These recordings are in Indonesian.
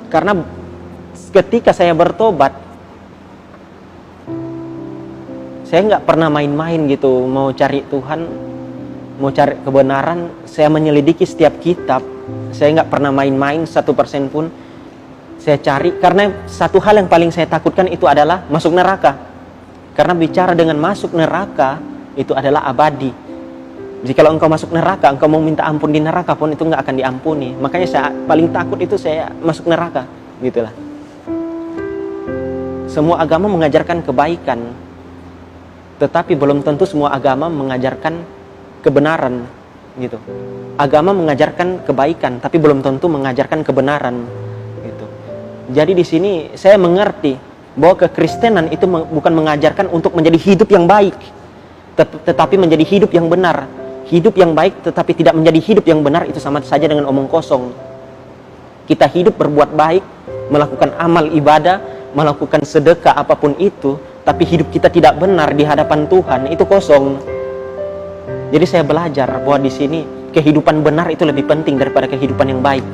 Karena ketika saya bertobat, saya nggak pernah main-main gitu, mau cari Tuhan, mau cari kebenaran. Saya menyelidiki setiap kitab. Saya nggak pernah main-main 1% pun. Saya cari, karena satu hal yang paling saya takutkan itu adalah masuk neraka. Karena bicara dengan masuk neraka, itu adalah abadi. Jikalau engkau masuk neraka, engkau mau minta ampun di neraka pun itu nggak akan diampuni. Makanya saya paling takut itu saya masuk neraka, gitulah. Semua agama mengajarkan kebaikan, tetapi belum tentu semua agama mengajarkan kebenaran, gitu. Agama mengajarkan kebaikan, tapi belum tentu mengajarkan kebenaran, gitu. Jadi di sini saya mengerti bahwa kekristenan itu bukan mengajarkan untuk menjadi hidup yang baik, tetapi menjadi hidup yang benar. Hidup yang baik tetapi tidak menjadi hidup yang benar itu sama saja dengan omong kosong. Kita hidup berbuat baik, melakukan amal ibadah, melakukan sedekah apapun itu, tapi hidup kita tidak benar di hadapan Tuhan, itu kosong. Jadi saya belajar bahwa di sini kehidupan benar itu lebih penting daripada kehidupan yang baik.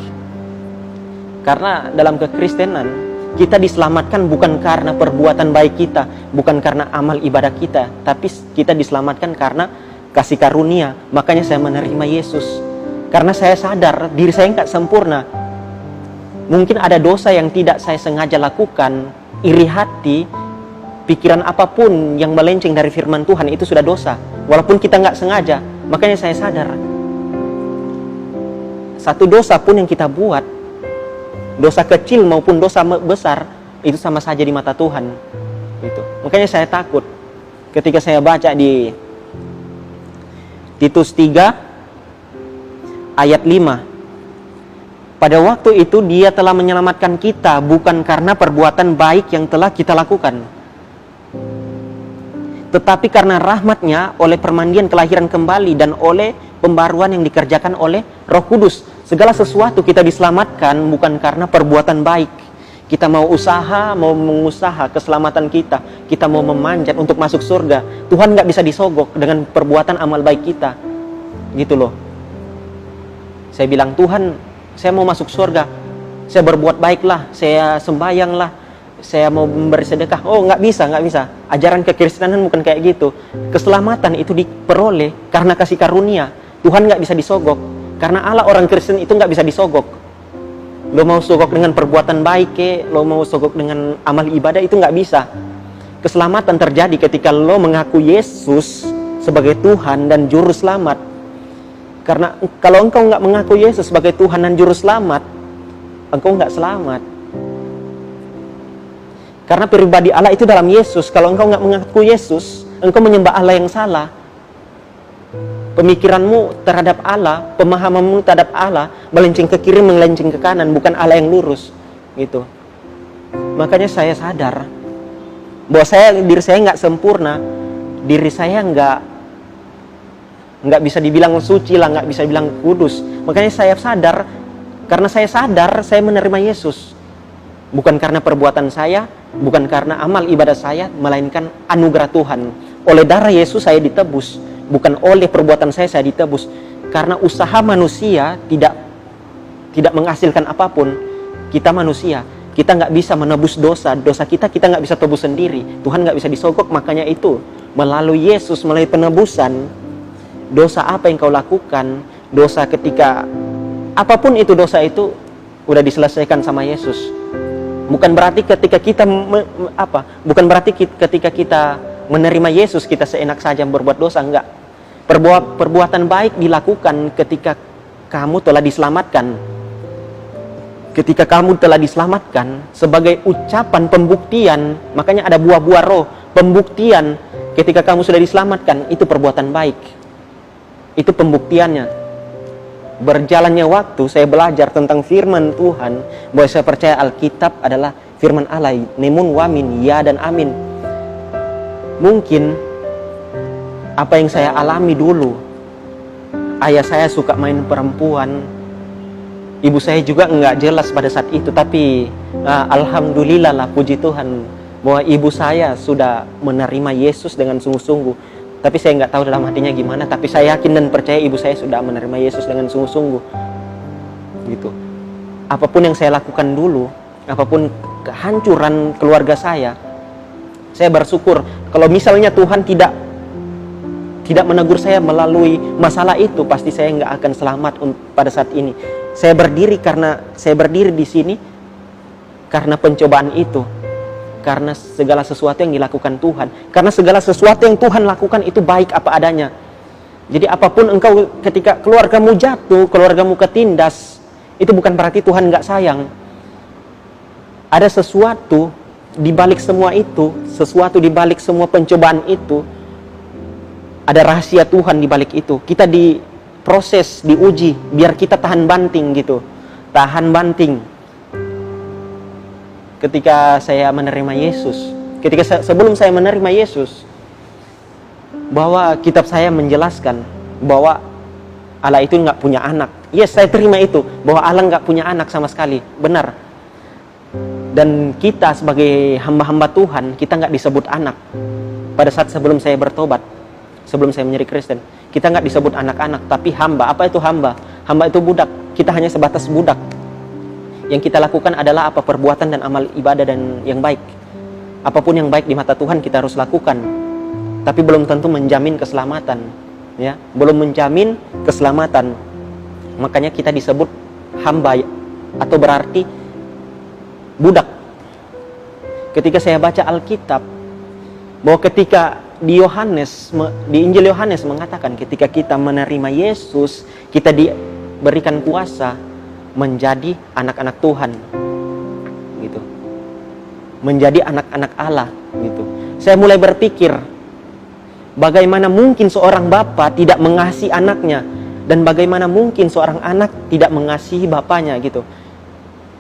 Karena dalam kekristenan kita diselamatkan bukan karena perbuatan baik kita, bukan karena amal ibadah kita, tapi kita diselamatkan karena kasih karunia. Makanya saya menerima Yesus. Karena saya sadar diri saya nggak sempurna. Mungkin ada dosa yang tidak saya sengaja lakukan, iri hati, pikiran apapun yang melenceng dari firman Tuhan itu sudah dosa. Walaupun kita nggak sengaja. Makanya saya sadar, satu dosa pun yang kita buat, dosa kecil maupun dosa besar, itu sama saja di mata Tuhan. Gitu. Makanya saya takut ketika saya baca di Titus 3 ayat 5. Pada waktu itu dia telah menyelamatkan kita bukan karena perbuatan baik yang telah kita lakukan, tetapi karena rahmat-Nya oleh permandian kelahiran kembali dan oleh pembaruan yang dikerjakan oleh Roh Kudus. Segala sesuatu kita diselamatkan bukan karena perbuatan baik. Kita mau usaha, mau mengusaha keselamatan kita, kita mau memanjat untuk masuk surga, Tuhan nggak bisa disogok dengan perbuatan amal baik kita, gitu loh. Saya bilang, Tuhan, saya mau masuk surga, saya berbuat baiklah, saya sembayanglah, saya mau memberi sedekah. Oh, nggak bisa. Ajaran kekristenan bukan kayak gitu. Keselamatan itu diperoleh karena kasih karunia. Tuhan nggak bisa disogok. Karena Allah orang Kristen itu nggak bisa disogok. Lo mau sogok dengan perbuatan baik, lo mau sogok dengan amal ibadah, itu nggak bisa. Keselamatan terjadi ketika lo mengaku Yesus sebagai Tuhan dan Juru Selamat. Karena kalau engkau nggak mengaku Yesus sebagai Tuhan dan Juru Selamat, engkau nggak selamat. Karena pribadi Allah itu dalam Yesus. Kalau engkau nggak mengaku Yesus, engkau menyembah Allah yang salah. Pemikiranmu terhadap Allah, pemahamanmu terhadap Allah melenceng ke kiri, melenceng ke kanan, bukan Allah yang lurus, gitu. Makanya saya sadar bahwa diri saya nggak sempurna, diri saya nggak bisa dibilang suci lah, nggak bisa dibilang kudus. Makanya saya sadar, karena saya sadar saya menerima Yesus, bukan karena perbuatan saya, bukan karena amal ibadah saya, melainkan anugerah Tuhan. Oleh darah Yesus saya ditebus, bukan oleh perbuatan saya ditebus. Karena usaha manusia tidak menghasilkan apapun. Kita manusia, kita nggak bisa menebus dosa kita nggak bisa tebus sendiri. Tuhan nggak bisa disogok. Makanya itu melalui Yesus, melalui penebusan, dosa apa yang kau lakukan, dosa ketika apapun itu, dosa itu udah diselesaikan sama Yesus. Bukan berarti ketika kita ketika kita menerima Yesus kita seenak saja berbuat dosa, enggak. Perbuatan baik dilakukan ketika kamu telah diselamatkan. Ketika kamu telah diselamatkan sebagai ucapan pembuktian, makanya ada buah-buah roh, pembuktian ketika kamu sudah diselamatkan, itu perbuatan baik. Itu pembuktiannya. Berjalannya waktu saya belajar tentang firman Tuhan, bahwa saya percaya Alkitab adalah firman Allah, nemun wamin, ya dan amin. Mungkin apa yang saya alami dulu, ayah saya suka main perempuan, ibu saya juga nggak jelas pada saat itu, tapi alhamdulillah lah, puji Tuhan bahwa ibu saya sudah menerima Yesus dengan sungguh-sungguh. Tapi saya nggak tahu dalam hatinya gimana, tapi saya yakin dan percaya ibu saya sudah menerima Yesus dengan sungguh-sungguh, gitu. Apapun yang saya lakukan dulu, apapun kehancuran keluarga saya bersyukur. Kalau misalnya Tuhan tidak menegur saya melalui masalah itu, pasti saya nggak akan selamat pada saat ini. Saya berdiri di sini karena pencobaan itu, karena segala sesuatu yang dilakukan Tuhan, karena segala sesuatu yang Tuhan lakukan itu baik apa adanya. Jadi apapun engkau ketika keluargamu jatuh, keluargamu ketindas, itu bukan berarti Tuhan nggak sayang. Ada sesuatu di balik semua itu, sesuatu di balik semua pencobaan itu. Ada rahasia Tuhan di balik itu. Kita diproses, diuji, biar kita tahan banting gitu. Tahan banting. Ketika saya menerima Yesus, sebelum saya menerima Yesus, bahwa kitab saya menjelaskan bahwa Allah itu nggak punya anak. Yes, saya terima itu, bahwa Allah nggak punya anak sama sekali. Benar. Dan kita sebagai hamba-hamba Tuhan, kita nggak disebut anak. Pada saat sebelum saya bertobat, sebelum saya menjadi Kristen, kita nggak disebut anak-anak, tapi hamba. Apa itu hamba? Hamba itu budak. Kita hanya sebatas budak. Yang kita lakukan adalah apa? Perbuatan dan amal ibadah dan yang baik. Apapun yang baik di mata Tuhan kita harus lakukan. Tapi belum tentu menjamin keselamatan, ya. Belum menjamin keselamatan. Makanya kita disebut hamba, atau berarti budak. Ketika saya baca Alkitab, bahwa ketika di Injil Yohanes mengatakan ketika kita menerima Yesus, kita diberikan kuasa menjadi anak-anak Tuhan, gitu. Menjadi anak-anak Allah, gitu. Saya mulai berpikir, bagaimana mungkin seorang bapa tidak mengasihi anaknya, dan bagaimana mungkin seorang anak tidak mengasihi bapaknya, gitu.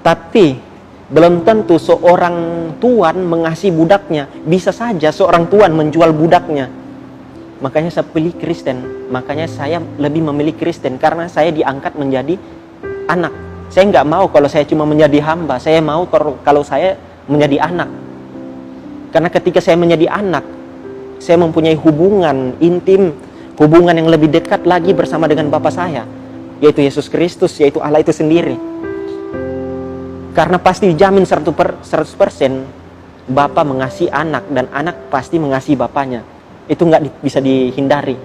Tapi belum tentu seorang tuan mengasihi budaknya. Bisa saja seorang tuan menjual budaknya. Makanya saya pilih Kristen. Makanya saya lebih memilih Kristen, karena saya diangkat menjadi anak. Saya nggak mau kalau saya cuma menjadi hamba. Saya mau kalau saya menjadi anak. Karena ketika saya menjadi anak, saya mempunyai hubungan intim, hubungan yang lebih dekat lagi bersama dengan Bapa saya, yaitu Yesus Kristus, yaitu Allah itu sendiri. Karena pasti dijamin 100% Bapa mengasihi anak, dan anak pasti mengasihi bapaknya. Itu nggak bisa dihindari.